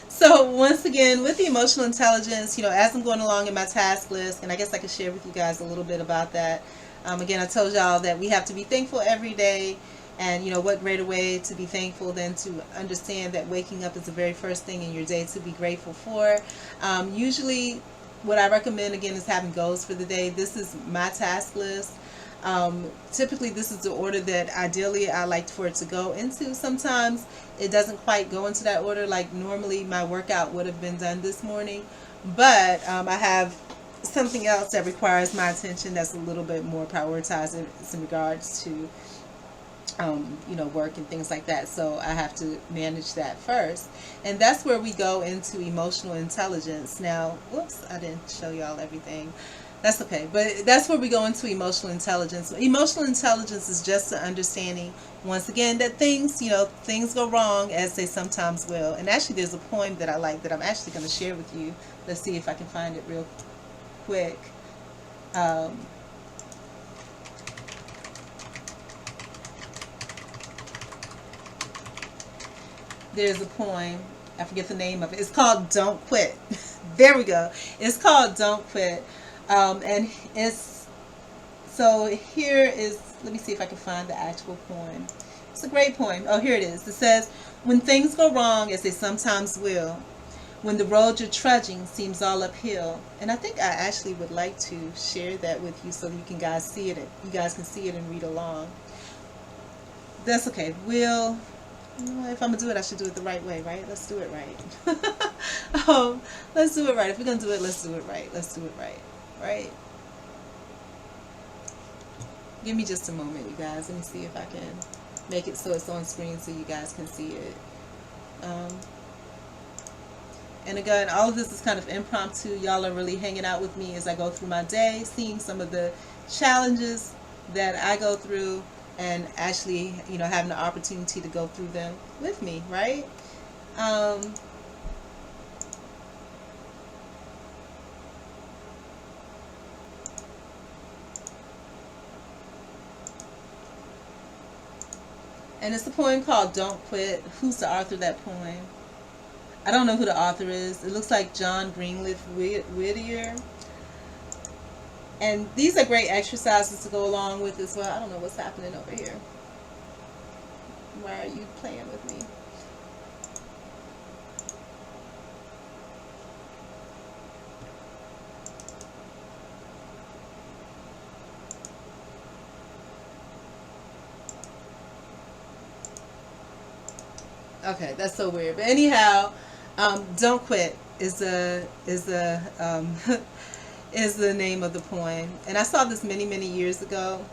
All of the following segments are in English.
So once again, with the emotional intelligence, as I'm going along in my task list, and I guess I could share with you guys a little bit about that. Again, I told y'all that we have to be thankful every day, and what greater way to be thankful than to understand that waking up is the very first thing in your day to be grateful for. Usually, what I recommend again is having goals for the day. This is my task list. Typically, this is the order that ideally I like for it to go into. Sometimes it doesn't quite go into that order. Like normally, my workout would have been done this morning, but I have something else that requires my attention that's a little bit more prioritized in regards to work and things like that. So I have to manage that first. And that's where we go into emotional intelligence. Now, whoops, I didn't show y'all everything. That's okay. But that's where we go into emotional intelligence. Emotional intelligence is just the understanding, once again, that things go wrong as they sometimes will. And actually, there's a poem that I like that I'm actually going to share with you. Let's see if I can find it real quick. Um, there's a poem. I forget the name of it. It's called Don't Quit. There we go. It's called Don't Quit. And it's, so here is, let me see if I can find the actual poem. It's a great poem. Oh, here it is. It says, when things go wrong, as they sometimes will, when the road you're trudging seems all uphill. And I think I actually would like to share that with you so that you guys see it. You guys can see it and read along. That's okay. If I'm gonna do it, I should do it the right way, right? Let's do it right. Let's do it right. If we're gonna do it, let's do it right. Let's do it right. Right? Give me just a moment, you guys. Let me see if I can make it so it's on screen so you guys can see it. And again, all of this is kind of impromptu. Y'all are really hanging out with me as I go through my day, seeing some of the challenges that I go through, and actually, having the opportunity to go through them with me, right? And it's a poem called Don't Quit. Who's the author of that poem? I don't know who the author is. It looks like John Greenleaf Whittier. And these are great exercises to go along with as well. I don't know what's happening over here. Why are you playing with me? Okay, that's so weird. But anyhow, "Don't Quit" is the name of the poem, and I saw this many many years ago.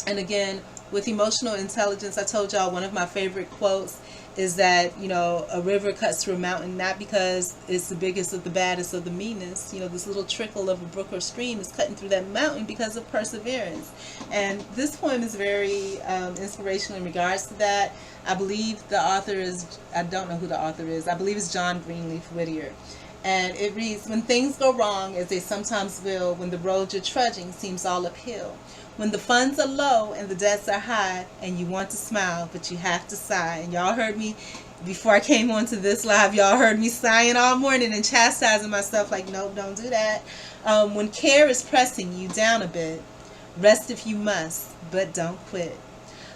And again, with emotional intelligence, I told y'all one of my favorite quotes is that a river cuts through a mountain not because it's the biggest of the baddest of the meanest. This little trickle of a brook or stream is cutting through that mountain because of perseverance. And this poem is very inspirational in regards to that. I believe the author is, I don't know who the author is, I believe it's John Greenleaf Whittier. And it reads, when things go wrong, as they sometimes will, when the road you're trudging seems all uphill, when the funds are low and the debts are high, and you want to smile, but you have to sigh. And y'all heard me, before I came onto this live, y'all heard me sighing all morning and chastising myself like, nope, don't do that. When care is pressing you down a bit, rest if you must, but don't quit.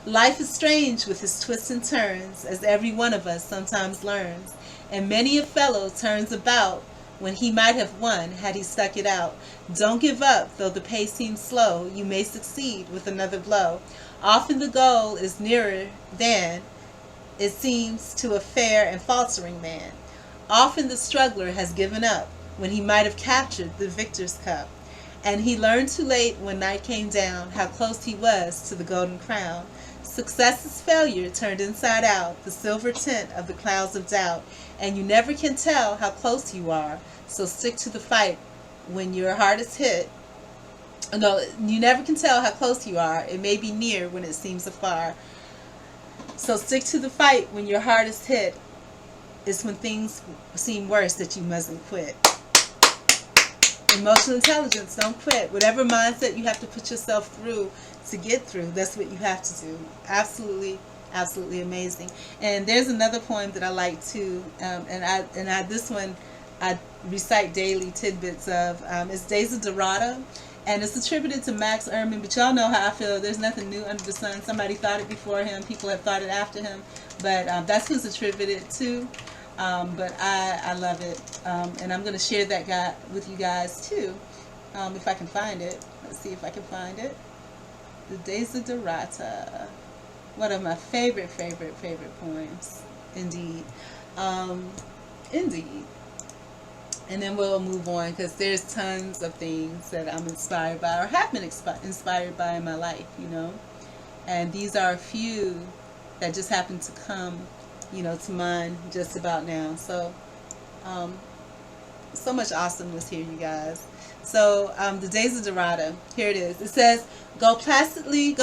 Life is strange with its twists and turns, as every one of us sometimes learns, and many a fellow turns about when he might have won had he stuck it out. Don't give up, though the pace seems slow, you may succeed with another blow. Often the goal is nearer than it seems to a fair and faltering man. Often the struggler has given up when he might have captured the victor's cup. And he learned too late when night came down how close he was to the golden crown. Success is failure turned inside out, the silver tint of the clouds of doubt. And you never can tell how close you are, so stick to the fight when your heart is hit. No, you never can tell how close you are. It may be near when it seems afar. So stick to the fight when your heart is hit. It's when things seem worse that you mustn't quit. Emotional intelligence, don't quit. Whatever mindset you have to put yourself through to get through, that's what you have to do. Absolutely, Absolutely amazing. And there's another poem that I like too, and I this one I recite daily tidbits of. It's Days of Dorada, and it's attributed to Max Ehrman. But y'all know how I feel. There's nothing new under the sun. Somebody thought it before him. People have thought it after him. But that's who's attributed to. But I love it, and I'm going to share that guy with you guys too, if I can find it. Let's see if I can find it. The Days of Dorata. One of my favorite poems, indeed. Indeed. And then we'll move on because there's tons of things that I'm inspired by or have been inspired by in my life, you know. And these are a few that just happen to come, you know, to mind just about now. So, so much awesomeness here, you guys. So, the Days of Dorada, here it is. It says, go placidly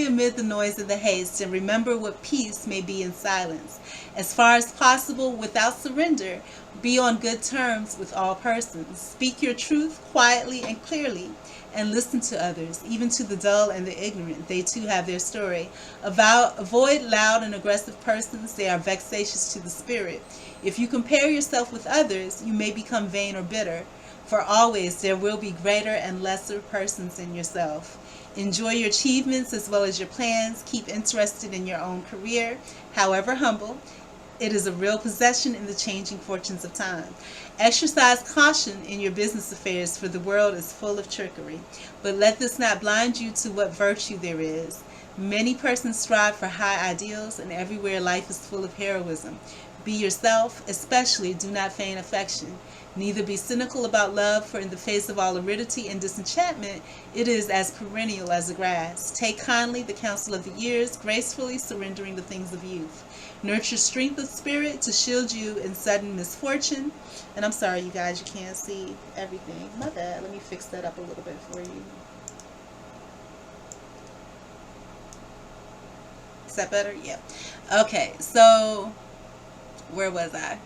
amid the noise of the haste, and remember what peace may be in silence. As far as possible, without surrender, be on good terms with all persons. Speak your truth quietly and clearly, and listen to others, even to the dull and the ignorant. They too have their story. Avoid loud and aggressive persons. They are vexatious to the spirit. If you compare yourself with others, you may become vain or bitter. For always there will be greater and lesser persons in yourself. Enjoy your achievements as well as your plans. Keep interested in your own career, however humble. It is a real possession in the changing fortunes of time. Exercise caution in your business affairs, for the world is full of trickery. But let this not blind you to what virtue there is. Many persons strive for high ideals, and everywhere life is full of heroism. Be yourself, especially do not feign affection. Neither be cynical about love, for in the face of all aridity and disenchantment, it is as perennial as the grass. Take kindly the counsel of the years, gracefully surrendering the things of youth. Nurture strength of spirit to shield you in sudden misfortune. And I'm sorry, you guys, you can't see everything. My bad. Let me fix that up a little bit for you. Is that better? Yeah. Okay, so where was I?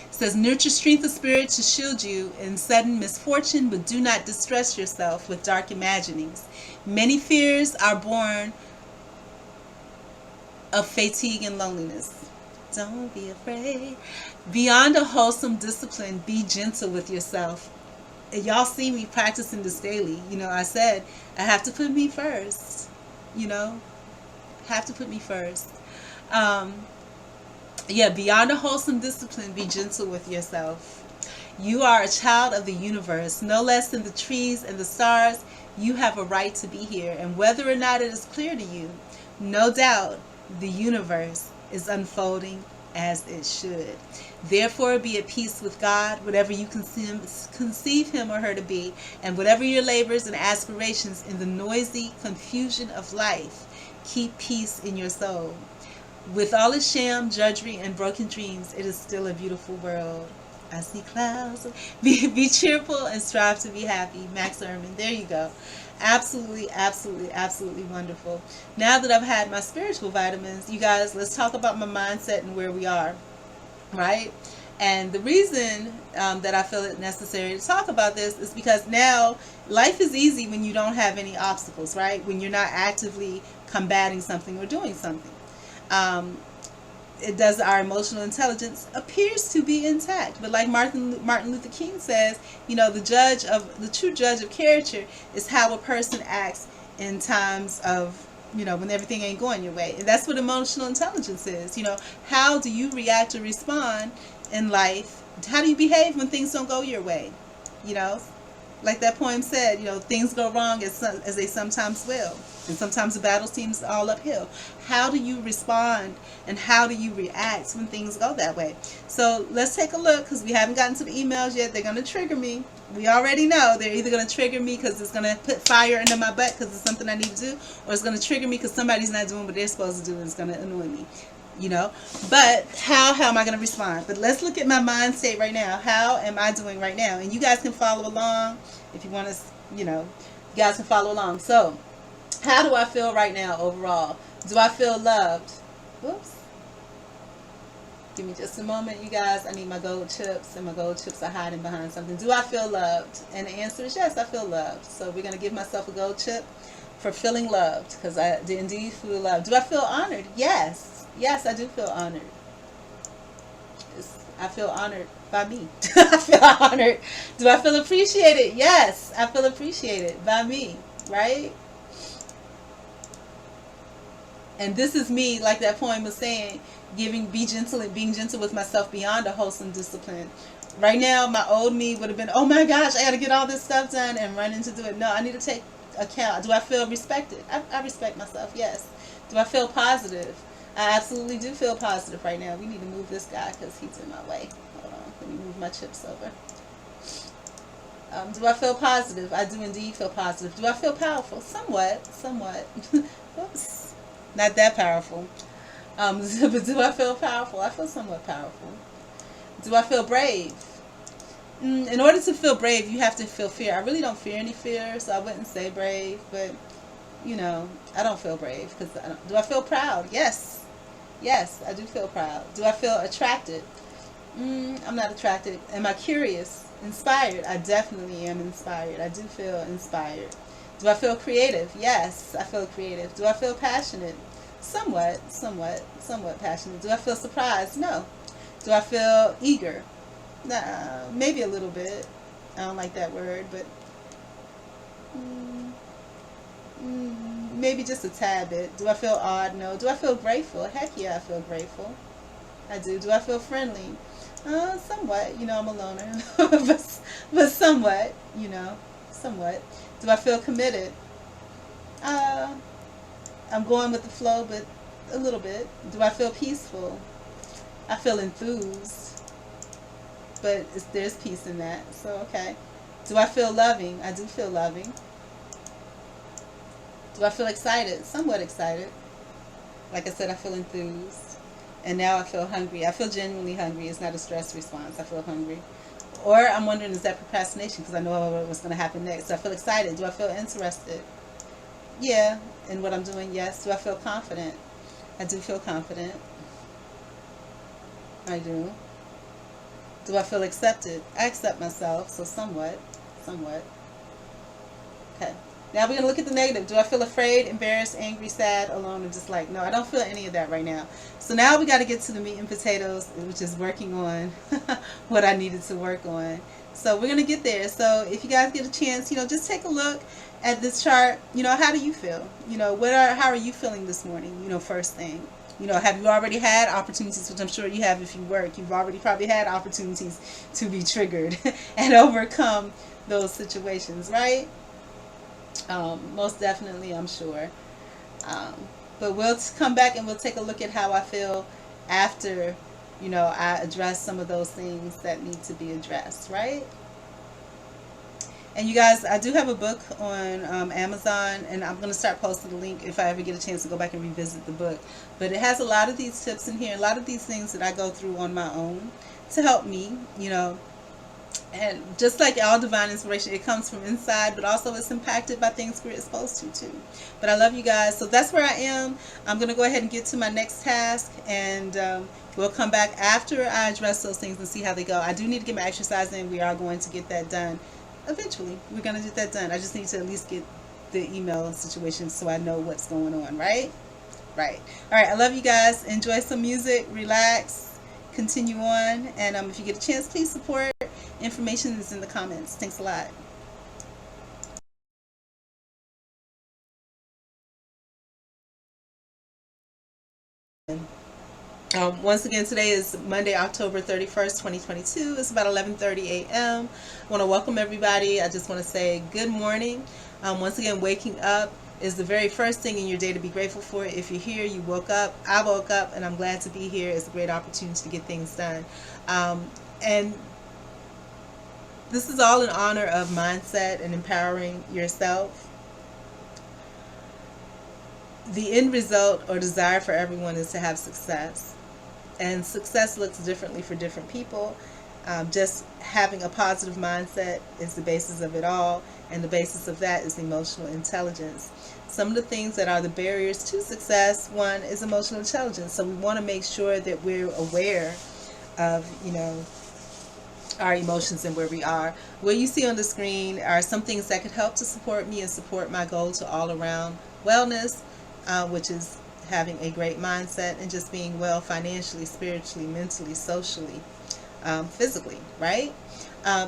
It says, nurture strength of spirit to shield you in sudden misfortune, but do not distress yourself with dark imaginings. Many fears are born of fatigue and loneliness. Don't be afraid. Beyond a wholesome discipline, be gentle with yourself. And y'all see me practicing this daily. You know, I said, I have to put me first. You know, have to put me first. Yeah, beyond a wholesome discipline, be gentle with yourself. You are a child of the universe, no less than the trees and the stars. You have a right to be here, and whether or not it is clear to you, no doubt the universe is unfolding as it should. Therefore, be at peace with God, whatever you conceive him or her to be, and whatever your labors and aspirations in the noisy confusion of life, keep peace in your soul. With all its sham, drudgery, and broken dreams, it is still a beautiful world. I see clouds. Be cheerful and strive to be happy. Max Ehrman. There you go. Absolutely, absolutely, absolutely wonderful. Now that I've had my spiritual vitamins, you guys, let's talk about my mindset and where we are, right? And the reason that I feel it necessary to talk about this is because now life is easy when you don't have any obstacles, right? When you're not actively combating something or doing something. It does, our emotional intelligence appears to be intact, but like Martin Luther King says, you know, the true judge of character is how a person acts in times of, you know, when everything ain't going your way. And that's what emotional intelligence is. You know, how do you react or respond in life? How do you behave when things don't go your way? You know, like that poem said, you know, things go wrong as they sometimes will. And sometimes the battle seems all uphill. How do you respond and how do you react when things go that way? So let's take a look, because we haven't gotten to the emails yet. They're going to trigger me. We already know they're either going to trigger me because it's going to put fire into my butt because it's something I need to do, or it's going to trigger me because somebody's not doing what they're supposed to do and it's going to annoy me. You know, but how am I going to respond? But let's look at my mind state right now. How am I doing right now? And you guys can follow along if you want to, you know, you guys can follow along. So how do I feel right now overall? Do I feel loved? Whoops. Give me just a moment, you guys. I need my gold chips, and my gold chips are hiding behind something. Do I feel loved? And the answer is yes, I feel loved. So we're going to give myself a gold chip. for feeling loved, because I do indeed feel loved. Do I feel honored? Yes. Yes, I do feel honored. I feel honored by me. I feel honored. Do I feel appreciated? Yes, I feel appreciated by me, right? And this is me, like that poem was saying, be gentle and being gentle with myself beyond a wholesome discipline. Right now, my old me would have been, oh my gosh, I got to get all this stuff done and run into do it. No, I need to take account. Do I feel respected? I respect myself, yes. Do I feel positive? I absolutely do feel positive right now. We need to move this guy because he's in my way. Hold on, let me move my chips over. Do I feel positive? I do indeed feel positive. Do I feel powerful? Somewhat, somewhat. Oops, not that powerful. But do I feel powerful? I feel somewhat powerful. Do I feel brave? In order to feel brave, you have to feel fear. I really don't fear any fear, so I wouldn't say brave, but I don't feel brave because do I feel proud? Yes. Yes, I do feel proud. Do I feel attracted? I'm not attracted. Am I curious? Inspired? I definitely am inspired. I do feel inspired. Do I feel creative? Yes, I feel creative. Do I feel passionate? Somewhat passionate. Do I feel surprised? No. Do I feel eager? Nah, maybe a little bit. I don't like that word, but maybe just a tad bit. Do I feel odd? No. Do I feel grateful? Heck yeah, I feel grateful. I do. Do I feel friendly? Somewhat. I'm a loner, but somewhat. Somewhat. Do I feel committed? I'm going with the flow, but a little bit. Do I feel peaceful? I feel enthused, but there's peace in that. So okay. Do I feel loving? I do feel loving. Do I feel excited? Somewhat excited. Like I said, I feel enthused. And now I feel hungry. I feel genuinely hungry. It's not a stress response. I feel hungry. Or I'm wondering, is that procrastination? Because I know what's going to happen next. Do I feel excited? Do I feel interested? Yeah. In what I'm doing? Yes. Do I feel confident? I do feel confident. I do. Do I feel accepted? I accept myself, so somewhat. Somewhat. Okay. Now we're going to look at the negative. Do I feel afraid, embarrassed, angry, sad, alone, or just like, no, I don't feel any of that right now. So now we got to get to the meat and potatoes, which is working on what I needed to work on. So we're going to get there. So if you guys get a chance, just take a look at this chart. How do you feel? How are you feeling this morning? First thing. Have you already had opportunities, which I'm sure you have if you work. You've already probably had opportunities to be triggered and overcome those situations, right? Most definitely, I'm sure. But we'll come back and we'll take a look at how I feel after, I address some of those things that need to be addressed, right? And you guys, I do have a book on Amazon, and I'm going to start posting the link if I ever get a chance to go back and revisit the book. But it has a lot of these tips in here, a lot of these things that I go through on my own to help me, And just like all divine inspiration, it comes from inside, but also it's impacted by things we're exposed to too. But I love you guys. So that's where I am. I'm going to go ahead and get to my next task, and we'll come back after I address those things and see how they go. I do need to get my exercise in. We are going to get that done. Eventually, we're going to get that done. I just need to at least get the email situation so I know what's going on, right? Right. All right. I love you guys. Enjoy some music. Relax. Continue on. And if you get a chance, please support. Information is in the comments. Thanks a lot. Once again, today is Monday, October 31st, 2022. It's about 11:30 a.m. I want to welcome everybody. I just want to say good morning. Once again, waking up is the very first thing in your day to be grateful for. If you're here, you woke up. I woke up, and I'm glad to be here. It's a great opportunity to get things done. And this is all in honor of mindset and empowering yourself. The end result or desire for everyone is to have success. And success looks differently for different people. Just having a positive mindset is the basis of it all. And the basis of that is emotional intelligence. Some of the things that are the barriers to success, one is emotional intelligence. So we want to make sure that we're aware of, our emotions and where we are. What you see on the screen are some things that could help to support me and support my goal to all around wellness, which is having a great mindset and just being well financially, spiritually, mentally, socially, physically, right?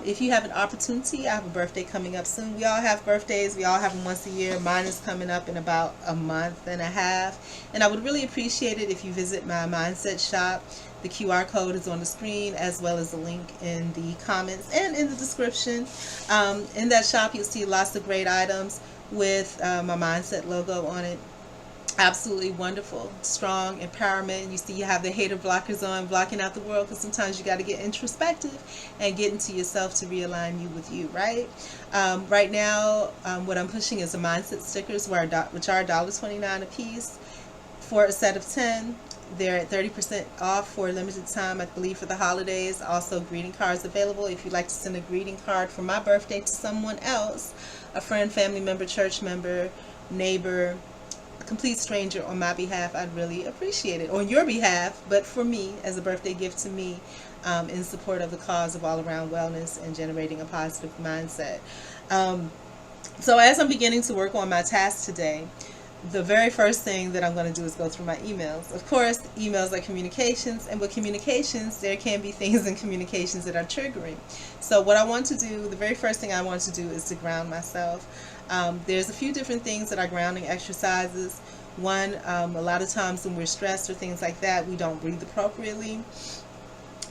If you have an opportunity, I have a birthday coming up soon. We all have birthdays. We all have them once a year. Mine is coming up in about a month and a half. And I would really appreciate it if you visit my Mindset shop. The QR code is on the screen, as well as the link in the comments and in the description. In that shop, you'll see lots of great items with my Mindset logo on it. Absolutely wonderful, strong empowerment. You see, you have the hater blockers on, blocking out the world, because sometimes you got to get introspective and get into yourself to realign you with you, right? Right now, what I'm pushing is the mindset stickers, which are $1.29 a piece for a set of 10. They're at 30% off for a limited time, I believe, for the holidays. Also, greeting cards available if you'd like to send a greeting card for my birthday to someone else, a friend, family member, church member, neighbor, complete stranger on my behalf. I'd really appreciate it. On your behalf, but for me, as a birthday gift to me, in support of the cause of all around wellness and generating a positive mindset. So as I'm beginning to work on my task today, the very first thing that I'm going to do is go through my emails. Of course, emails are communications, and with communications, there can be things in communications that are triggering. So what I want to do, the very first thing I want to do is to ground myself. There's a few different things that are grounding exercises. One, a lot of times when we're stressed or things like that, we don't breathe appropriately.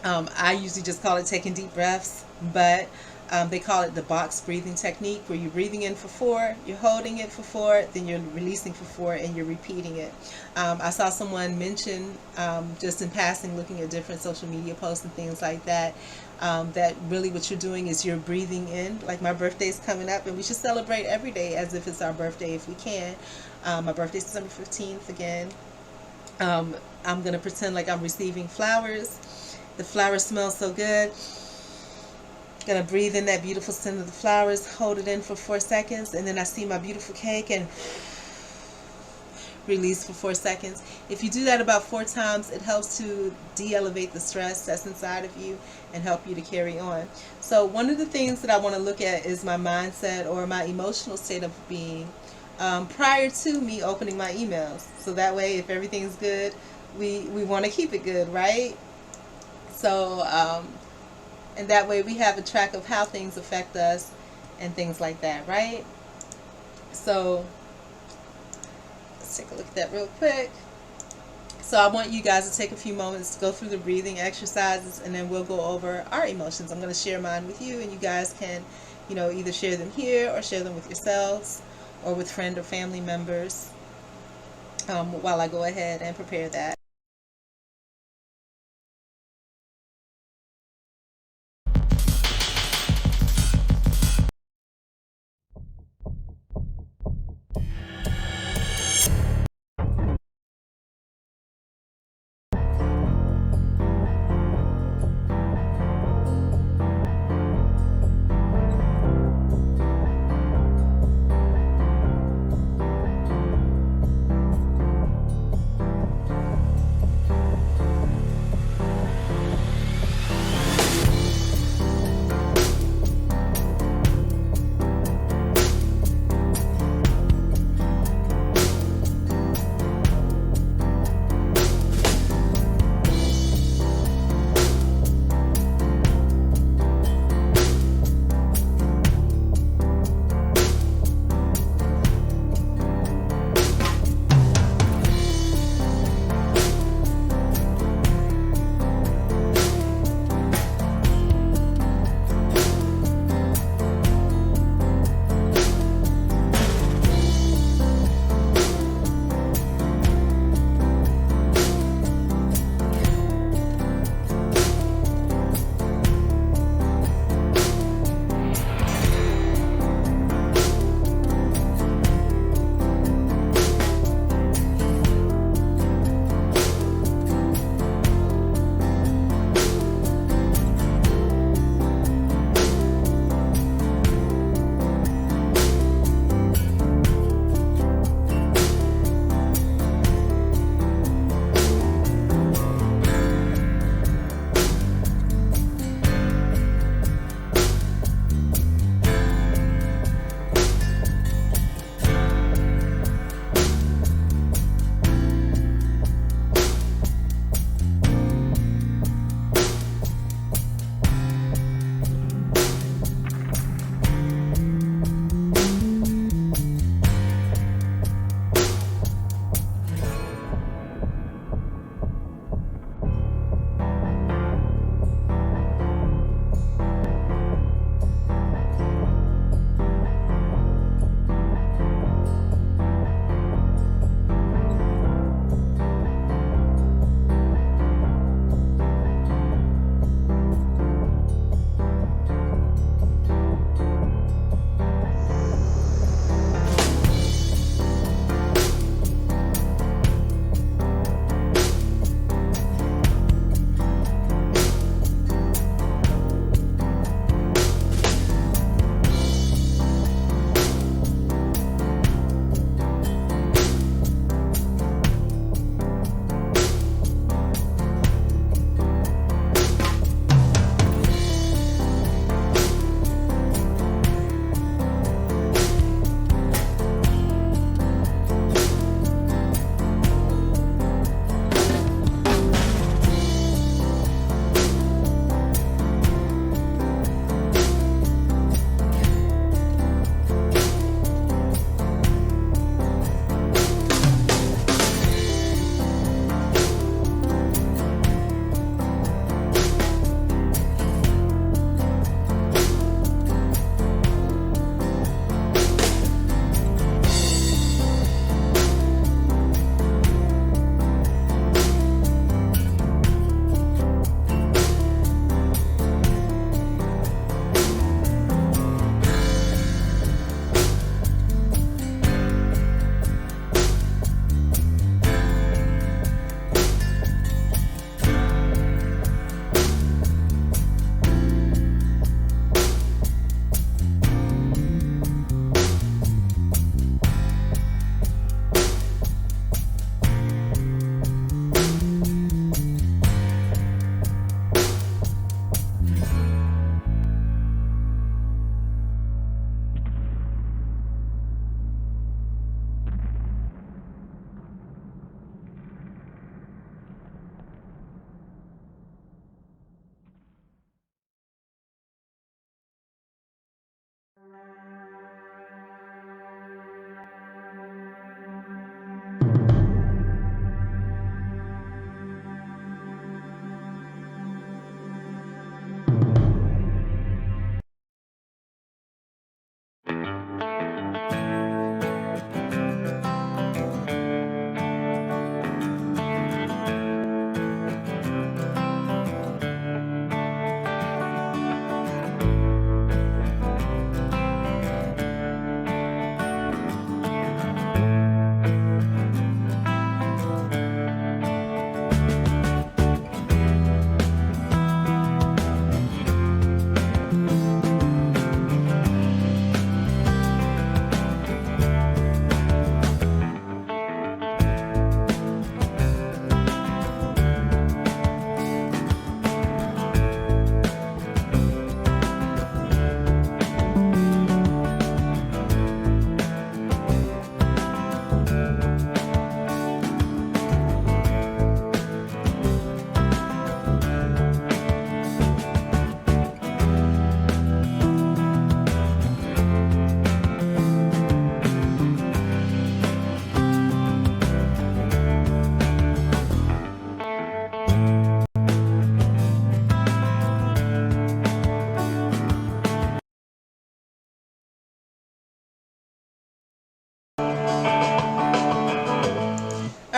I usually just call it taking deep breaths, but they call it the box breathing technique, where you're breathing in for 4, you're holding it for 4, then you're releasing for 4, and you're repeating it. I saw someone mention, just in passing, looking at different social media posts and things like that, that really what you're doing is you're breathing in. Like, my birthday's coming up, and we should celebrate every day as if it's our birthday if we can. My birthday's December 15th again. I'm going to pretend like I'm receiving flowers. The flowers smell so good. Gonna breathe in that beautiful scent of the flowers, hold it in for 4 seconds, and then I see my beautiful cake and release for 4 seconds. If you do that about 4 times, it helps to de-elevate the stress that's inside of you and help you to carry on. So one of the things that I want to look at is my mindset or my emotional state of being prior to me opening my emails. So that way, if everything's good, we want to keep it good, right? So and that way we have a track of how things affect us and things like that, right? So let's take a look at that real quick. So I want you guys to take a few moments to go through the breathing exercises, and then we'll go over our emotions. I'm going to share mine with you, and you guys can, either share them here or share them with yourselves or with friend or family members while I go ahead and prepare that.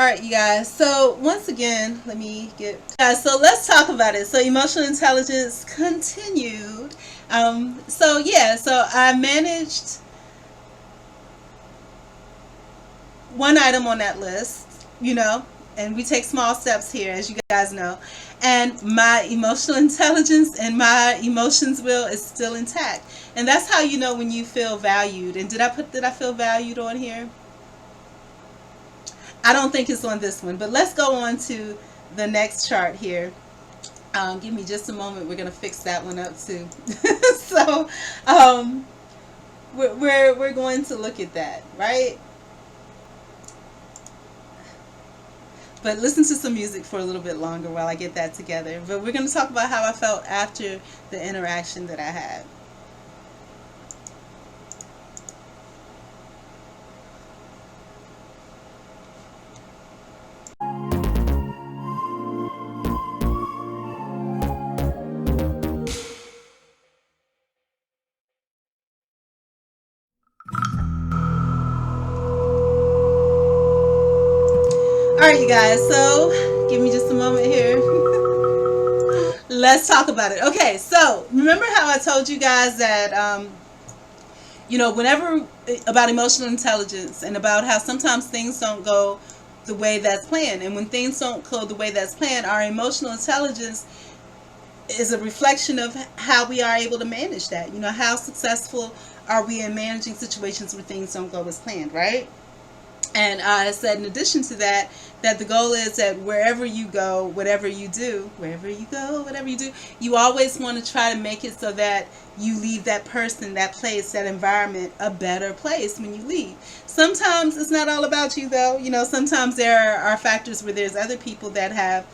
right, you guys. So once again, let me get guys. So let's talk about it. So emotional intelligence continued. So yeah, so I managed one item on that list, and we take small steps here, as you guys know. And my emotional intelligence and my emotions wheel is still intact. And that's how you know when you feel valued. And did I feel valued on here? I don't think it's on this one, but let's go on to the next chart here. Give me just a moment. We're gonna fix that one up too. So we're going to look at that, right? But listen to some music for a little bit longer while I get that together. But we're going to talk about how I felt after the interaction that I had. All right, you guys. So give me just a moment here. Let's talk about it. Okay, so remember how I told you guys that whenever about emotional intelligence and about how sometimes things don't go the way that's planned, and when things don't go the way that's planned, our emotional intelligence is a reflection of how we are able to manage that. How successful are we in managing situations where things don't go as planned, right? And I said, in addition to that, that the goal is that wherever you go, whatever you do, you always want to try to make it so that you leave that person, that place, that environment a better place when you leave. Sometimes it's not all about you, though. Sometimes there are factors where there's other people that have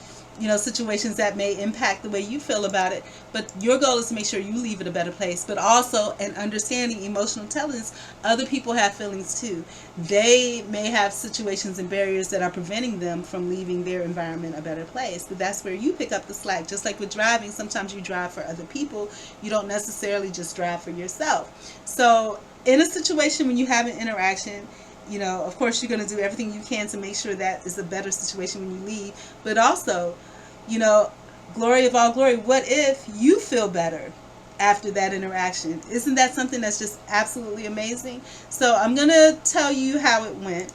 situations that may impact the way you feel about it. But your goal is to make sure you leave it a better place. But also, in understanding emotional intelligence, other people have feelings too. They may have situations and barriers that are preventing them from leaving their environment a better place. But that's where you pick up the slack. Just like with driving, sometimes you drive for other people. You don't necessarily just drive for yourself. So in a situation when you have an interaction, of course, you're going to do everything you can to make sure that is a better situation when you leave. But also, glory of all glory, what if you feel better after that interaction? Isn't that something that's just absolutely amazing? So I'm going to tell you how it went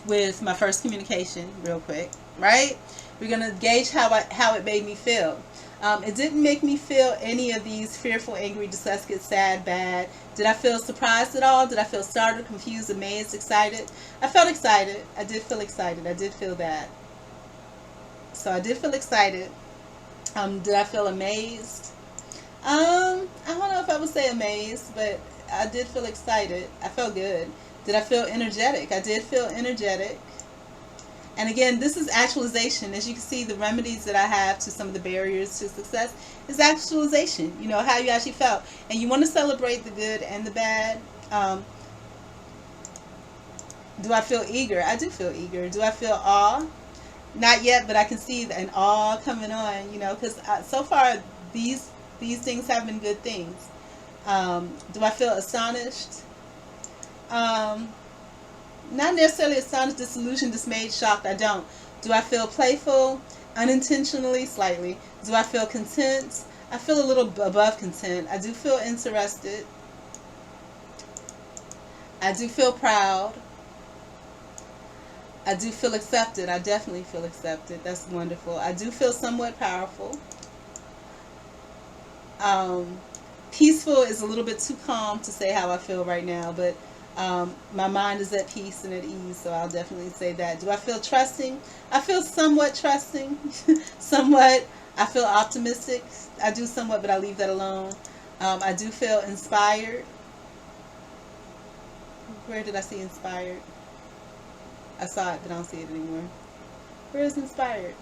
with my first communication real quick, right? We're going to gauge how it made me feel. It didn't make me feel any of these fearful, angry, disgusted, sad, bad. Did I feel surprised at all? Did I feel startled, confused, amazed, excited? I felt excited. I did feel excited. I did feel that. So I did feel excited. Did I feel amazed? I don't know if I would say amazed, but I did feel excited. I felt good. Did I feel energetic? I did feel energetic. And again, this is actualization. As you can see, the remedies that I have to some of the barriers to success is actualization. How you actually felt. And you want to celebrate the good and the bad. Do I feel eager? I do feel eager. Do I feel awe? Not yet, but I can see an awe coming on, because so far these things have been good things. Do I feel astonished? Not necessarily astonished, disillusioned, dismayed, shocked. I don't. Do I feel playful? Unintentionally, slightly. Do I feel content? I feel a little above content. I do feel interested. I do feel proud. I do feel accepted. I definitely feel accepted. That's wonderful. I do feel somewhat powerful. Peaceful is a little bit too calm to say how I feel right now, but my mind is at peace and at ease, so I'll definitely say that. Do I feel trusting? I feel somewhat trusting. Somewhat. I feel optimistic. I do somewhat, but I leave that alone. I do feel inspired. Where did I see inspired? I saw it, but I don't see it anymore. Where is inspired?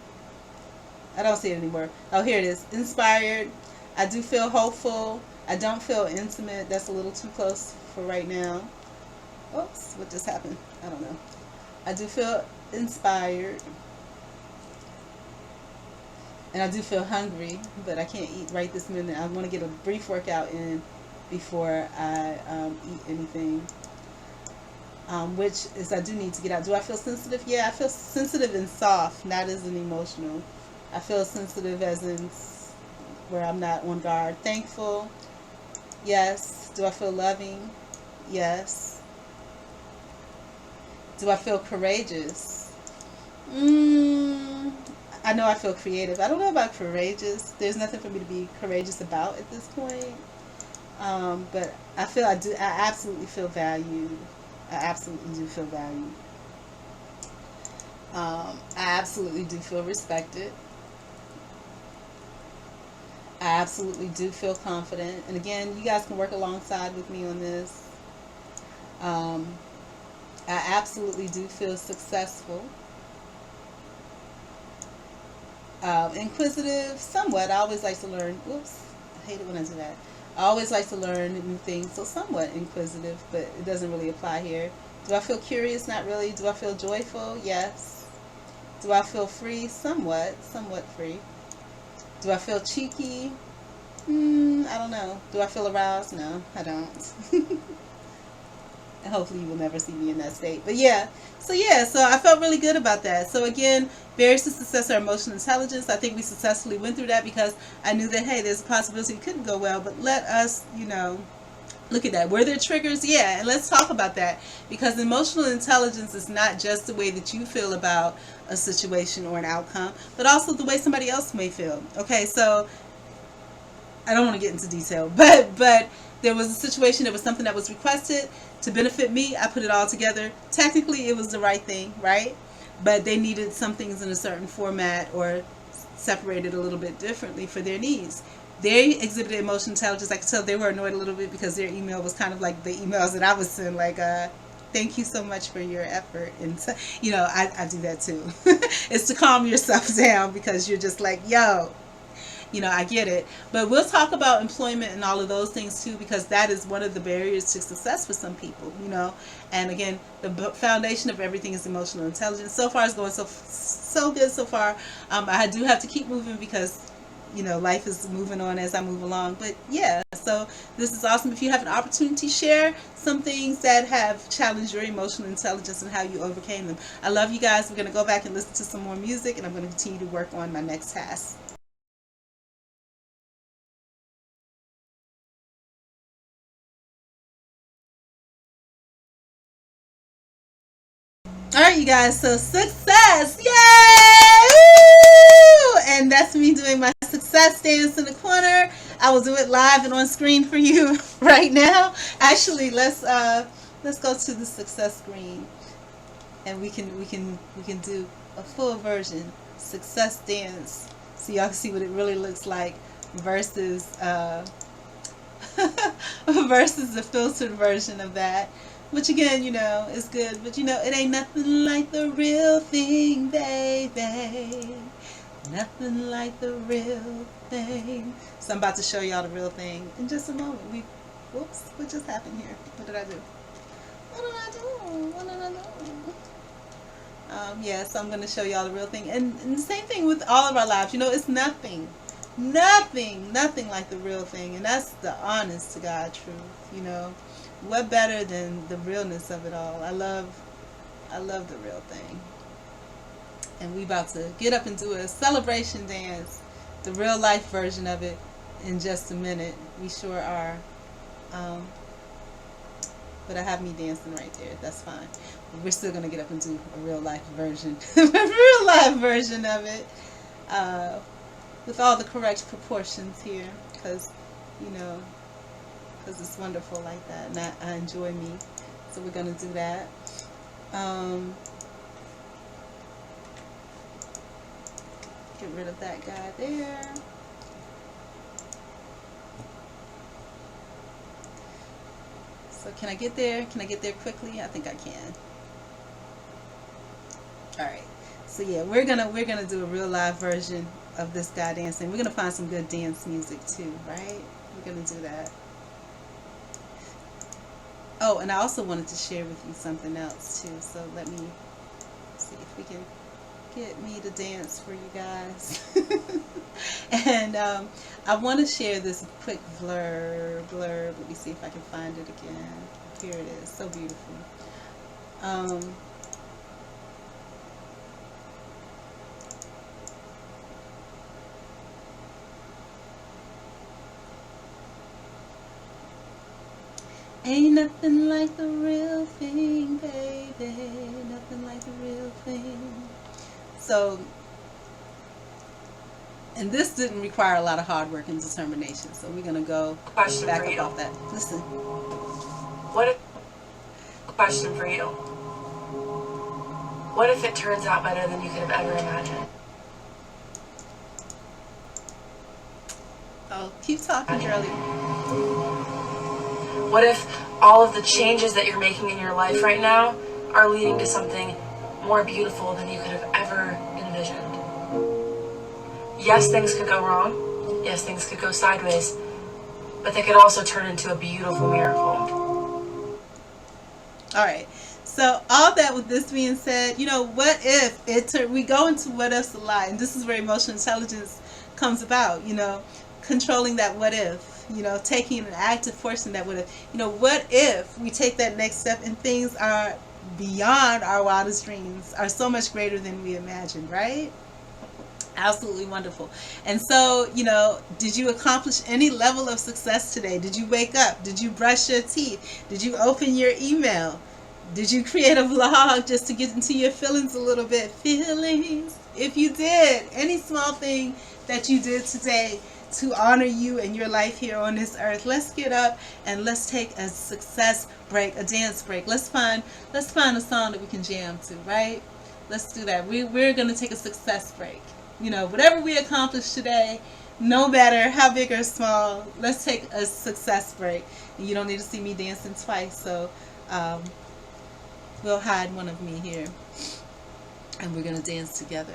I don't see it anymore. Oh, here it is. Inspired. I do feel hopeful. I don't feel intimate. That's a little too close for right now. Oops, what just happened? I don't know. I do feel inspired. And I do feel hungry, but I can't eat right this minute. I want to get a brief workout in before I eat anything. which is I do need to get out. Do I feel sensitive? Yeah, I feel sensitive and soft, not as an emotional. I feel sensitive as in where I'm not on guard. Thankful, yes. Do I feel loving? Yes. Do I feel courageous? Mm, I know I feel creative. I don't know about courageous. There's nothing for me to be courageous about at this point. But I feel I do. I absolutely feel valued. I absolutely do feel valued. I absolutely do feel respected. I absolutely do feel confident. And again, you guys can work alongside with me on this. Um, I absolutely do feel successful. Inquisitive, somewhat. I always like to learn. Whoops, I hate it when I do that. I always like to learn new things, so somewhat inquisitive, but it doesn't really apply here. Do I feel curious? Not really. Do I feel joyful? Yes. Do I feel free? Somewhat. Somewhat free. Do I feel cheeky? I don't know. Do I feel aroused? No, I don't. And hopefully you will never see me in that state. But so I felt really good about that. So again, barriers to success are emotional intelligence. I think we successfully went through that because I knew that, hey, there's a possibility it couldn't go well, but let us, look at that. Were there triggers? Yeah, and let's talk about that, because emotional intelligence is not just the way that you feel about a situation or an outcome, but also the way somebody else may feel. Okay, so I don't want to get into detail, but there was a situation, there was something that was requested to benefit me. I put it all together. Technically, it was the right thing, right? But they needed some things in a certain format or separated a little bit differently for their needs. They exhibited emotional intelligence. I could tell they were annoyed a little bit because their email was kind of like the emails that I would send, like, thank you so much for your effort. And, I do that too. It's to calm yourself down because you're just like, yo, I get it. But we'll talk about employment and all of those things too, because that is one of the barriers to success for some people. And again, the foundation of everything is emotional intelligence. So far, it's going so good so far. I do have to keep moving because life is moving on as I move along. But yeah, so this is awesome. If you have an opportunity, share some things that have challenged your emotional intelligence and how you overcame them. I love you guys. We're going to go back and listen to some more music, and I'm going to continue to work on my next task. All right, you guys. So success, yay! Woo! And that's me doing my success dance in the corner. I will do it live and on screen for you right now. Actually, let's go to the success screen, and we can do a full version success dance, so y'all can see what it really looks like versus versus the filtered version of that. Which again, is good, but it ain't nothing like the real thing, baby. Nothing like the real thing. So I'm about to show y'all the real thing in just a moment. Whoops, what just happened here? What did I do? What did I do? What did I do? Yeah, so I'm going to show y'all the real thing. And the same thing with all of our lives. It's nothing like the real thing. And that's the honest to God truth. What better than the realness of it all? I love the real thing. And we about to get up and do a celebration dance, the real life version of it, in just a minute. We sure are. But I have me dancing right there. That's fine. But we're still gonna get up and do a real life version, a real life version of it, with all the correct proportions here, because you know, because it's wonderful like that, and I enjoy me. So we're gonna do that. Get rid of that guy there. So can I get there? Can I get there quickly? I think I can. All right. So yeah, we're gonna do a real live version of this guy dancing. We're gonna find some good dance music too, right? We're gonna do that. Oh, and I also wanted to share with you something else too. So let me see if we can get me to dance for you guys. And I want to share this quick blurb. Let me see if I can find it again. Here it is. So beautiful. Um, Ain't nothing like the real thing, baby. Nothing like the real thing. So, and this didn't require a lot of hard work and determination. So we're gonna go back up off that. Listen. What if, question for you. What if it turns out better than you could have ever imagined? Oh, keep talking, girlie. What if all of the changes that you're making in your life right now are leading to something more beautiful than you could have ever envisioned? Yes, things could go wrong. Yes, things could go sideways. But they could also turn into a beautiful miracle. All right. So all that with this being said, you know, what if we go into what ifs a lot, and this is where emotional intelligence comes about, you know, controlling that what if, you know, taking an active portion of that what if, you know, what if we take that next step and things are beyond our wildest dreams, are so much greater than we imagined, right? Absolutely wonderful. And so, you know, did you accomplish any level of success today? Did you wake up? Did you brush your teeth? Did you open your email? Did you create a vlog just to get into your feelings a little bit? Feelings. If you did, any small thing that you did today to honor you and your life here on this earth, let's get up and let's take a success break, a dance break. Let's find a song that we can jam to, right? Let's do that. We're going to take a success break. You know, whatever we accomplish today, no matter how big or small, let's take a success break. And you don't need to see me dancing twice, so we'll hide one of me here. And we're going to dance together.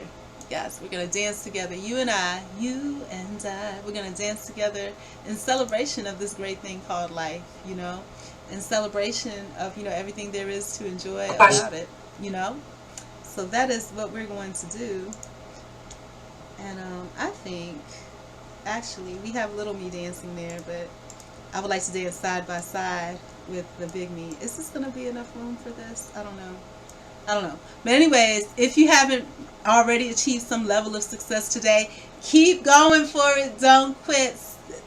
Yes, we're going to dance together. You and I. We're going to dance together in celebration of this great thing called life, you know, in celebration of, you know, everything there is to enjoy about it, you know. So that is what we're going to do. And I think, actually, we have little me dancing there, but I would like to dance side by side with the big me. Is this going to be enough room for this? I don't know. But anyways, if you haven't already achieved some level of success today, keep going for it. Don't quit.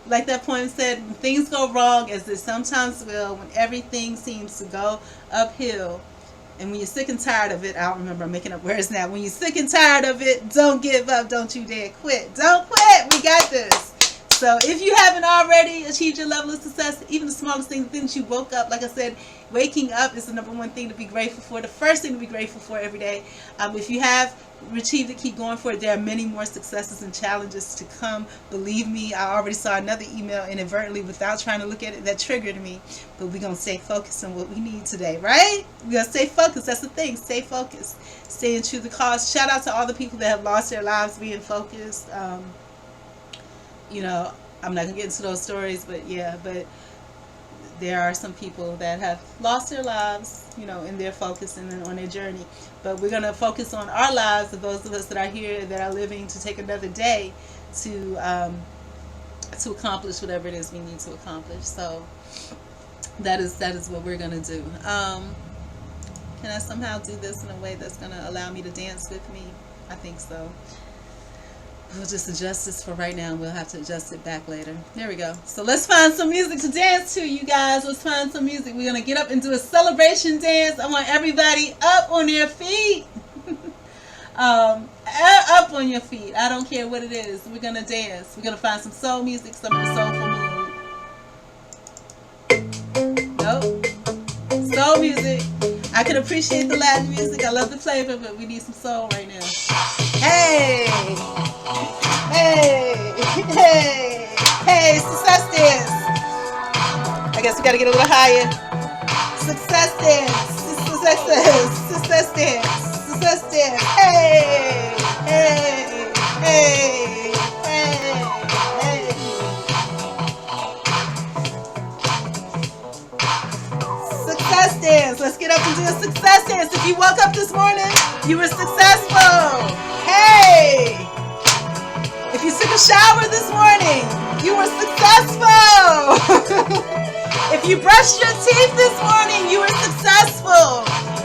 Like that poem said, when things go wrong, as it sometimes will, when everything seems to go uphill, and when you're sick and tired of it, I don't remember, I'm making up words now. When you're sick and tired of it, don't give up. Don't you dare quit. Don't quit. We got this. So if you haven't already achieved your level of success, even the smallest thing, the things you woke up, like I said, waking up is the number one thing to be grateful for. The first thing to be grateful for every day. If you have achieved it, keep going for it. There are many more successes and challenges to come. Believe me, I already saw another email inadvertently without trying to look at it that triggered me. But we're going to stay focused on what we need today, right? We're going to stay focused. That's the thing. Stay focused. Staying true to the cause. Shout out to all the people that have lost their lives being focused. You know, I'm not going to get into those stories, but yeah, but there are some people that have lost their lives, you know, in their focus and on their journey. But we're going to focus on our lives, of those of us that are here, that are living, to take another day to accomplish whatever it is we need to accomplish. So that is what we're going to do. Can I somehow do this in a way that's going to allow me to dance with me? I think so. We'll just adjust this for right now. We'll have to adjust it back later. There we go. So let's find some music to dance to, you guys. Let's find some music. We're going to get up and do a celebration dance. I want everybody up on their feet. Up on your feet. I don't care what it is. We're going to dance. We're going to find some soul music, some of the soulful mood. Nope. Soul music. I can appreciate the Latin music. I love the flavor, but we need some soul right now. Hey! Hey! Hey! Hey! Success dance! I guess we gotta get a little higher. Success dance! Success dance! Success dance! Success dance! Hey! Hey! Hey! Hey! Hey! Success dance! Let's get up and do a success dance. If you woke up this morning, you were successful! Hey! If you took a shower this morning, you were successful! If you brushed your teeth this morning, you were successful!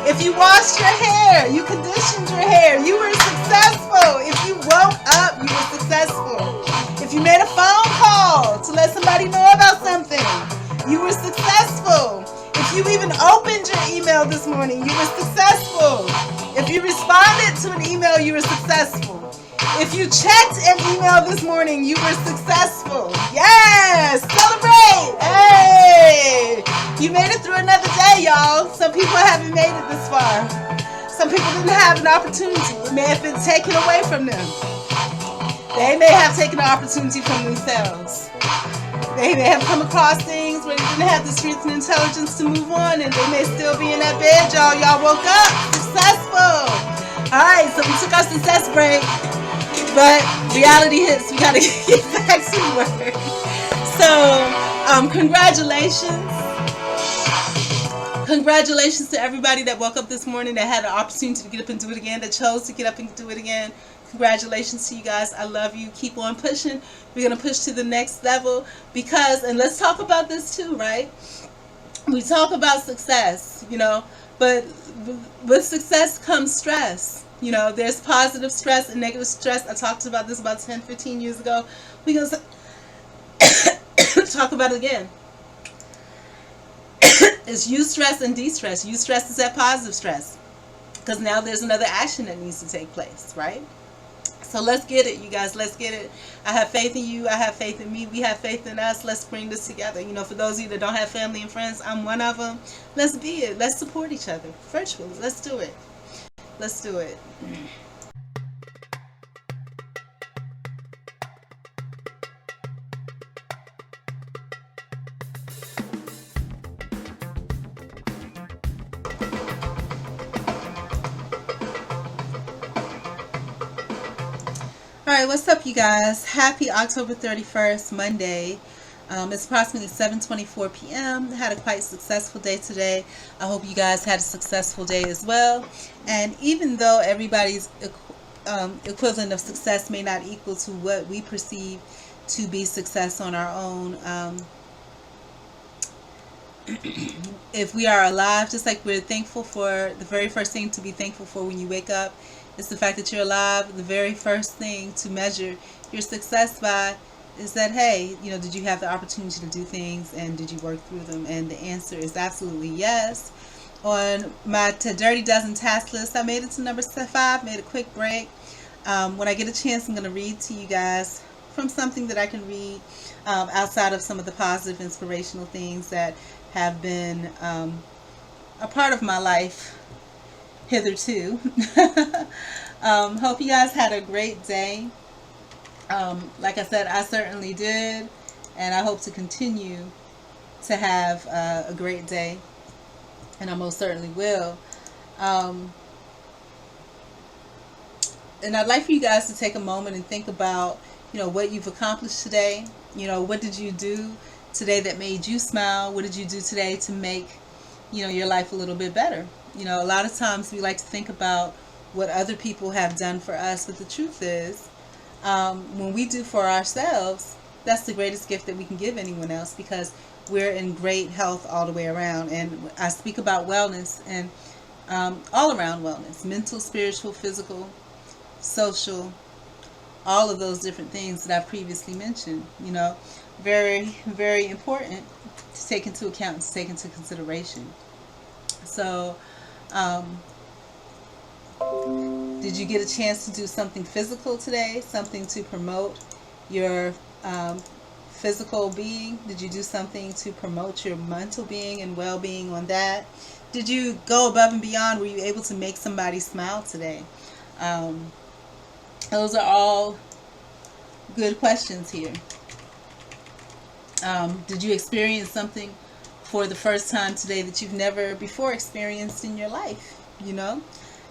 If you washed your hair, you conditioned your hair, you were successful. If you woke up, you were successful. If you made a phone call to let somebody know about something, you were successful. If you even opened your email this morning, you were successful. If you responded to an email, you were successful. If you checked an email this morning, you were successful. Yes! Celebrate! Hey! You made it through another day, y'all. Some people haven't made it this far. Some people didn't have an opportunity. It may have been taken away from them. They may have taken the opportunity from themselves. They may have come across things where they didn't have the strength and intelligence to move on, and they may still be in that bed, y'all. Y'all woke up successful. All right, so we took our success break, but reality hits. We gotta get back to work. So, congratulations. Congratulations to everybody that woke up this morning, that had the opportunity to get up and do it again, that chose to get up and do it again. Congratulations to you guys. I love you. Keep on pushing. We're going to push to the next level because, and let's talk about this too, right? We talk about success, but with success comes stress. There's positive stress and negative stress. I talked about this about 10, 15 years ago. We're going to talk about it again. It's eustress and de-stress. Eustress is that positive stress because now there's another action that needs to take place, right? So let's get it, you guys. Let's get it. I have faith in you. I have faith in me. We have faith in us. Let's bring this together. For those of you that don't have family and friends, I'm one of them. Let's be it. Let's support each other virtually. Let's do it. Let's do it. Alright, what's up, you guys? Happy October 31st, Monday. It's approximately 7:24 p.m. I had a quite successful day today. I hope you guys had a successful day as well. And even though everybody's equivalent of success may not equal to what we perceive to be success on our own, if we are alive, just like we're thankful for, the very first thing to be thankful for when you wake up is the fact that you're alive. The very first thing to measure your success by is that, hey, did you have the opportunity to do things and did you work through them? And the answer is absolutely yes. On my Dirty Dozen task list, I made it to number 5, made a quick break. When I get a chance, I'm going to read to you guys from something that I can read outside of some of the positive, inspirational things that have been a part of my life hitherto. Hope you guys had a great day. Like I said, I certainly did, and I hope to continue to have a great day, and I most certainly will. And I'd like for you guys to take a moment and think about, what you've accomplished today. What did you do today that made you smile? What did you do today to make, your life a little bit better? A lot of times we like to think about what other people have done for us, but the truth is, when we do for ourselves, that's the greatest gift that we can give anyone else, because we're in great health all the way around. And I speak about wellness and all around wellness, mental, spiritual, physical, social, all of those different things that I've previously mentioned. Very, very important to take into account and to take into consideration. So, did you get a chance to do something physical today? Something to promote your physical being? Did you do something to promote your mental being and well-being on that? Did you go above and beyond? Were you able to make somebody smile today? Those are all good questions here. Did you experience something for the first time today that you've never before experienced in your life?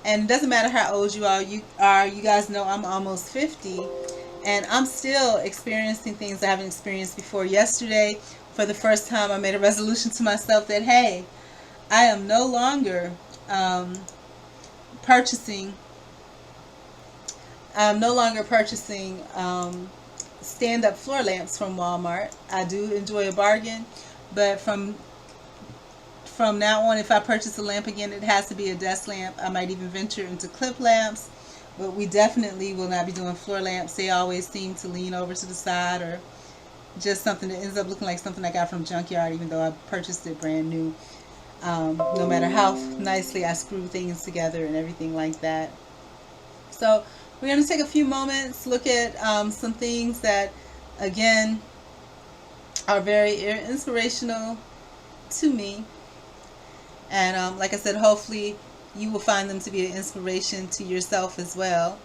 And it doesn't matter how old you are. You guys know I'm almost 50, and I'm still experiencing things I haven't experienced before. Yesterday, for the first time, I made a resolution to myself that, hey, I am no longer purchasing stand-up floor lamps from Walmart. I do enjoy a bargain, but from from now on, if I purchase a lamp again, it has to be a desk lamp. I might even venture into clip lamps, but we definitely will not be doing floor lamps. They always seem to lean over to the side, or just something that ends up looking like something I got from Junkyard, even though I purchased it brand new. No matter how nicely I screw things together and everything like that. So we're going to take a few moments, look at some things that, again, are very inspirational to me. And like I said, hopefully you will find them to be an inspiration to yourself as well.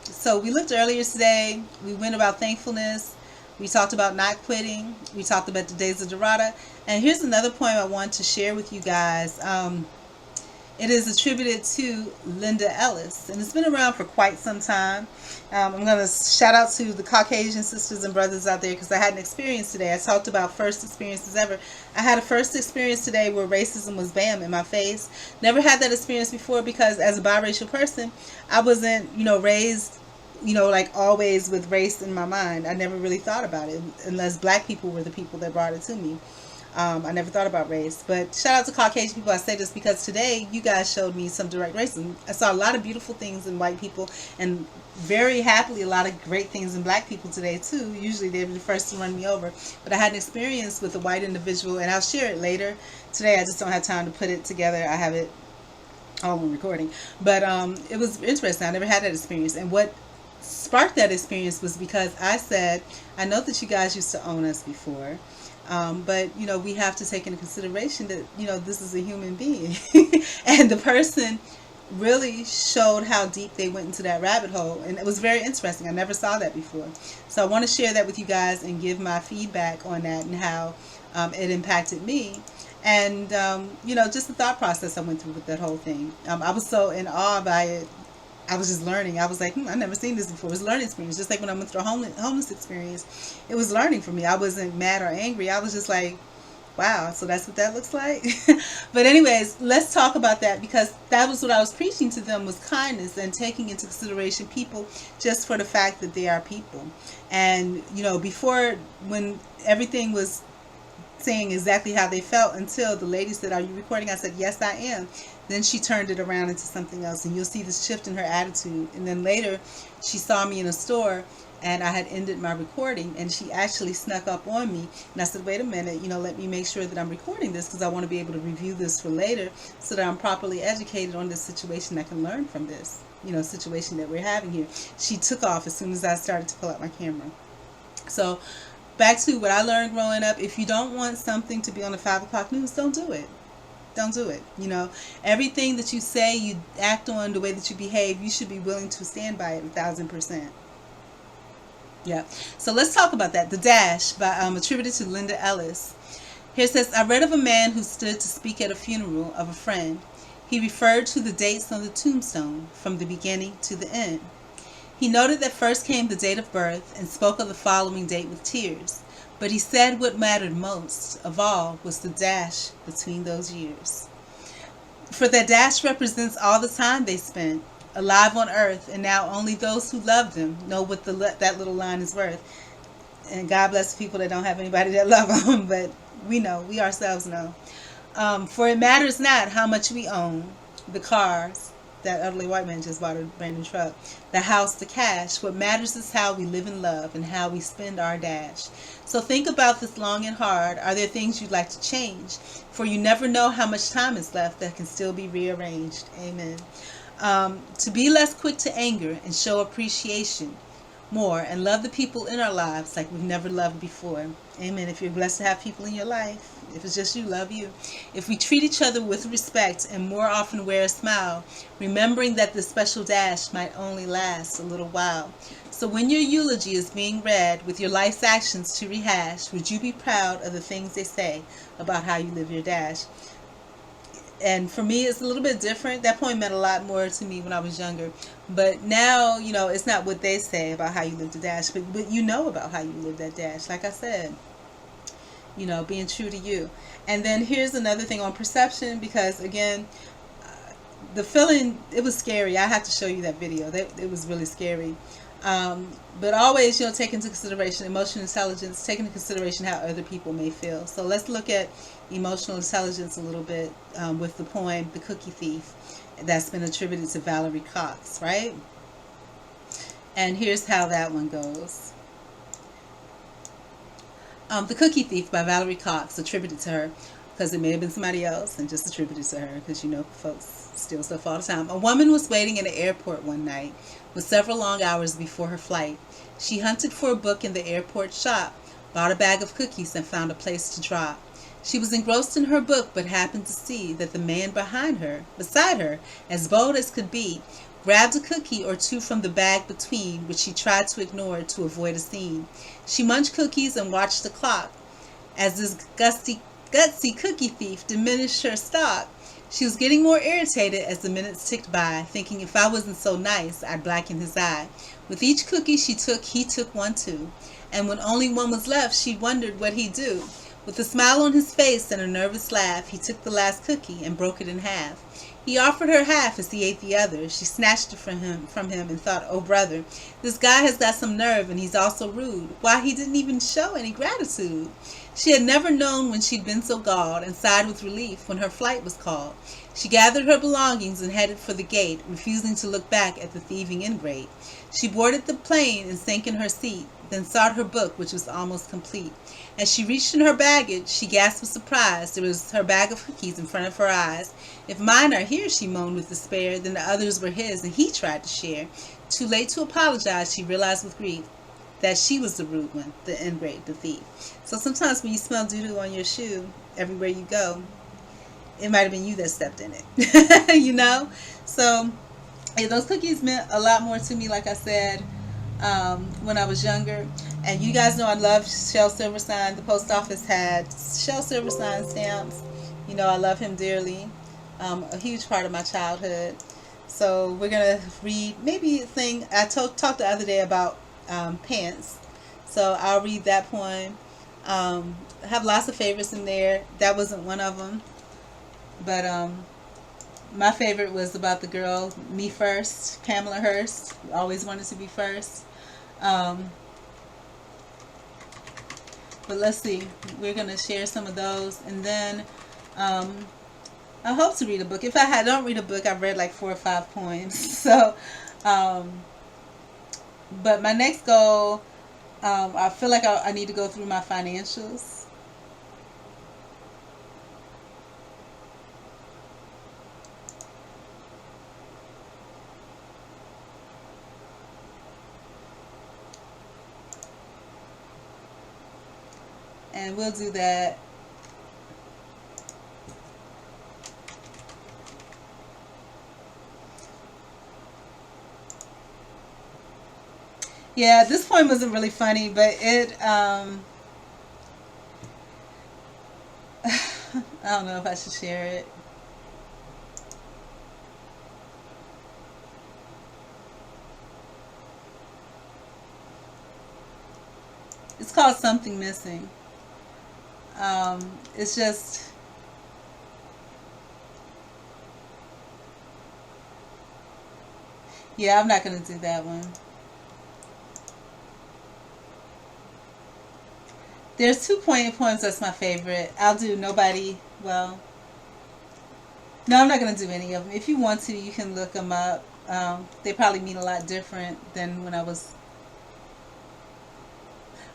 So we looked earlier today. We went about thankfulness. We talked about not quitting. We talked about the days of Dorada. And here's another point I want to share with you guys. It is attributed to Linda Ellis, and it's been around for quite some time. I'm going to shout out to the Caucasian sisters and brothers out there, because I had an experience today. I talked about first experiences ever. I had a first experience today where racism was bam in my face. Never had that experience before, because as a biracial person, I wasn't, raised, like always with race in my mind. I never really thought about it, unless black people were the people that brought it to me. I never thought about race. But shout out to Caucasian people. I say this because today you guys showed me some direct racism. I saw a lot of beautiful things in white people, and very happily a lot of great things in black people today too. Usually they're the first to run me over. But I had an experience with a white individual, and I'll share it later. Today I just don't have time to put it together. I have it all in recording. But it was interesting. I never had that experience. And what sparked that experience was because I said, I know that you guys used to own us before. But, we have to take into consideration that, this is a human being. And the person really showed how deep they went into that rabbit hole. And it was very interesting. I never saw that before. So I want to share that with you guys and give my feedback on that and how it impacted me. And, just the thought process I went through with that whole thing. I was so in awe by it. I was just learning. I was like, I've never seen this before. It was a learning experience. Just like when I went through a homeless experience, it was learning for me. I wasn't mad or angry. I was just like, wow, so that's what that looks like. But anyways, let's talk about that, because that was what I was preaching to them, was kindness and taking into consideration people just for the fact that they are people. And, before, when everything was saying exactly how they felt, until the lady said, are you recording? I said, yes, I am. Then she turned it around into something else, and you'll see this shift in her attitude. And then later she saw me in a store, and I had ended my recording, and she actually snuck up on me, and I said, wait a minute, let me make sure that I'm recording this, because I want to be able to review this for later, so that I'm properly educated on this situation. I can learn from this situation that we're having here. She took off as soon as I started to pull out my camera. So back to what I learned growing up: if you don't want something to be on the 5 o'clock news, don't do it. Don't do it. Everything that you say, you act on, the way that you behave, you should be willing to stand by it 1,000%. Yeah. So let's talk about that. The Dash, by attributed to Linda Ellis. Here it says, I read of a man who stood to speak at a funeral of a friend. He referred to the dates on the tombstone from the beginning to the end. He noted that first came the date of birth and spoke of the following date with tears. But he said what mattered most of all was the dash between those years. For that dash represents all the time they spent alive on earth, and now only those who love them know what that little line is worth. And God bless the people that don't have anybody that love them, but we know, we ourselves know. For it matters not how much we own, the cars, that elderly white man just bought a brand new truck, the house, the cash. What matters is how we live in love and how we spend our dash. So think about this long and hard. Are there things you'd like to change? For you never know how much time is left that can still be rearranged. Amen. To be less quick to anger and show appreciation more, and love the people in our lives like we've never loved before. Amen. If you're blessed to have people in your life, if it's just you, love you. If we treat each other with respect and more often wear a smile, remembering that the special dash might only last a little while. So when your eulogy is being read with your life's actions to rehash, would you be proud of the things they say about how you live your dash? And for me, it's a little bit different. That point meant a lot more to me when I was younger. But now, it's not what they say about how you live the dash, but what you know about how you live that dash. Like I said, being true to you. And then here's another thing on perception, because again, the feeling, it was scary. I have to show you that video. It was really scary. But always, take into consideration emotional intelligence, take into consideration how other people may feel. So let's look at emotional intelligence a little bit with the poem The Cookie Thief that's been attributed to Valerie Cox, right? And here's how that one goes. The Cookie Thief by Valerie Cox, attributed to her, because it may have been somebody else and just attributed to her, because folks steal stuff all the time. A woman was waiting in the airport one night with several long hours before her flight. She hunted for a book in the airport shop, bought a bag of cookies, and found a place to drop. She was engrossed in her book, but happened to see that the man beside her, as bold as could be, grabbed a cookie or two from the bag between, which she tried to ignore to avoid a scene. She munched cookies and watched the clock. As this gutsy cookie thief diminished her stock, she was getting more irritated as the minutes ticked by, thinking if I wasn't so nice, I'd blacken his eye. With each cookie she took, he took one too. And when only one was left, she wondered what he'd do. With a smile on his face and a nervous laugh, he took the last cookie and broke it in half. He offered her half as he ate the other. She snatched it from him and thought, oh brother, this guy has got some nerve and he's also rude. Why, he didn't even show any gratitude. She had never known when she'd been so galled, and sighed with relief when her flight was called. She gathered her belongings and headed for the gate, refusing to look back at the thieving ingrate. She boarded the plane and sank in her seat, then sought her book, which was almost complete. As she reached in her baggage, she gasped with surprise. There was her bag of cookies in front of her eyes. If mine are here, she moaned with despair, then the others were his, and he tried to share. Too late to apologize, she realized with grief that she was the rude one, the ingrate, the thief. So sometimes when you smell doo-doo on your shoe, everywhere you go, it might have been you that stepped in it. So yeah, those cookies meant a lot more to me, like I said, when I was younger. And you guys know I love Shel Silverstein. The post office had Shel Silverstein stamps. I love him dearly. A huge part of my childhood. So we're going to read maybe a thing. I talked the other day about pants. So I'll read that poem. I have lots of favorites in there. That wasn't one of them. But my favorite was about the girl, Me First, Pamela Hurst. Always wanted to be first. But let's see. We're going to share some of those. And then I hope to read a book. If I don't read a book, I've read like 4 or 5 poems. So, but my next goal, I feel like I need to go through my financials. And we'll do that. Yeah, this poem wasn't really funny, but it, I don't know if I should share it. It's called Something Missing. It's just, yeah, I'm not going to do that one. There's 2 poems that's my favorite. I'll do Nobody, well, no, I'm not going to do any of them. If you want to, you can look them up. They probably mean a lot different than when I was.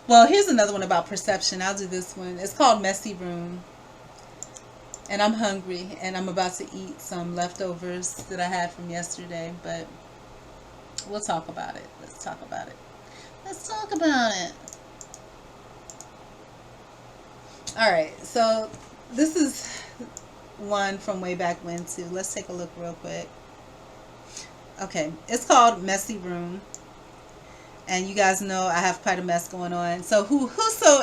Well, here's another one about perception. I'll do this one. It's called Messy Room. And I'm hungry, and I'm about to eat some leftovers that I had from yesterday, but we'll talk about it. Let's talk about it. Let's talk about it. Alright, so this is one from way back when too. Let's take a look real quick. Okay, it's called Messy Room. And you guys know I have quite a mess going on. So whose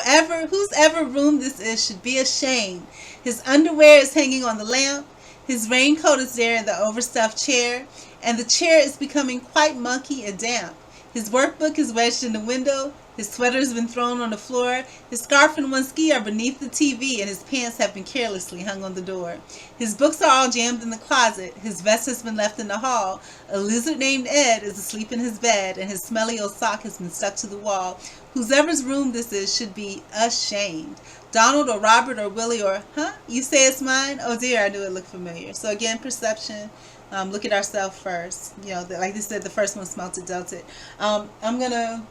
ever room this is should be ashamed. His underwear is hanging on the lamp. His raincoat is there in the overstuffed chair. And the chair is becoming quite mucky and damp. His workbook is wedged in the window. His sweater's been thrown on the floor. His scarf and one ski are beneath the TV, and his pants have been carelessly hung on the door. His books are all jammed in the closet. His vest has been left in the hall. A lizard named Ed is asleep in his bed, and his smelly old sock has been stuck to the wall. Whoever's room this is should be ashamed. Donald or Robert or Willie or, huh? You say it's mine? Oh dear, I knew it looked familiar. So again, perception. Look at ourselves first. You know, like they said, the first one smelt it, dealt it. I'm going to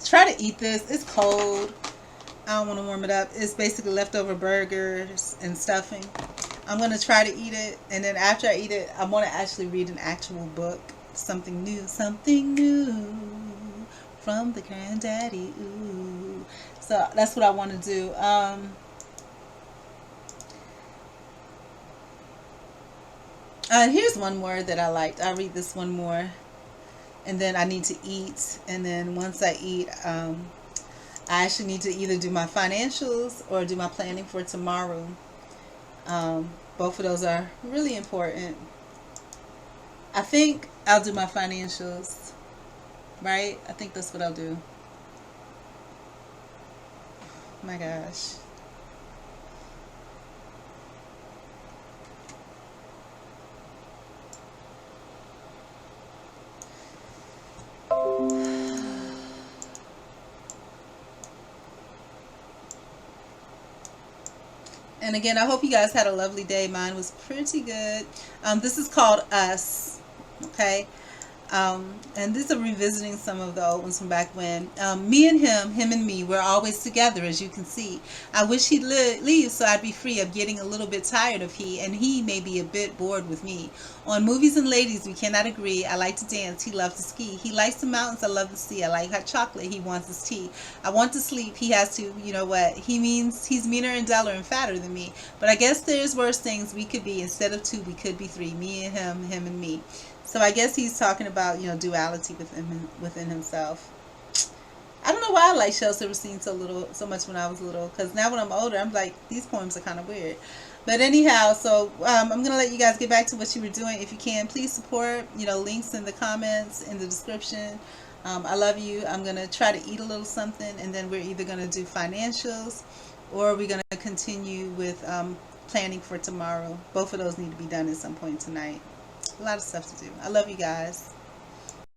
try to eat this. It's cold. I don't want to warm it up. It's basically leftover burgers and stuffing. I'm going to try to eat it. And then after I eat it, I want to actually read an actual book. Something new from the granddaddy. Ooh. So that's what I want to do. Here's one more that I liked. I'll read this one more. And then I need to eat. And then once I eat, I actually need to either do my financials or do my planning for tomorrow. Both of those are really important. I think I'll do my financials, right? I think that's what I'll do. My gosh. And again, I hope you guys had a lovely day. Mine was pretty good. This is called Us. Okay. And this is revisiting some of the old ones from back when. Me and him and me, we're always together, as you can see. I wish he'd leave so I'd be free. I'm getting a little bit tired of he, and he may be a bit bored with me. On movies and ladies, we cannot agree. I like to dance. He loves to ski. He likes the mountains. I love the sea. I like hot chocolate. He wants his tea. I want to sleep. He has to. You know what? He's meaner and duller and fatter than me. But I guess there's worse things we could be. Instead of two, we could be three. Me and him and me. So I guess he's talking about, duality within himself. I don't know why I like Shel Silverstein so much when I was little, because now when I'm older, I'm like, these poems are kind of weird. But anyhow, so I'm going to let you guys get back to what you were doing. If you can, please support, links in the comments, in the description. I love you. I'm going to try to eat a little something, and then we're either going to do financials or we're going to continue with planning for tomorrow. Both of those need to be done at some point tonight. A lot of stuff to do. I love you guys.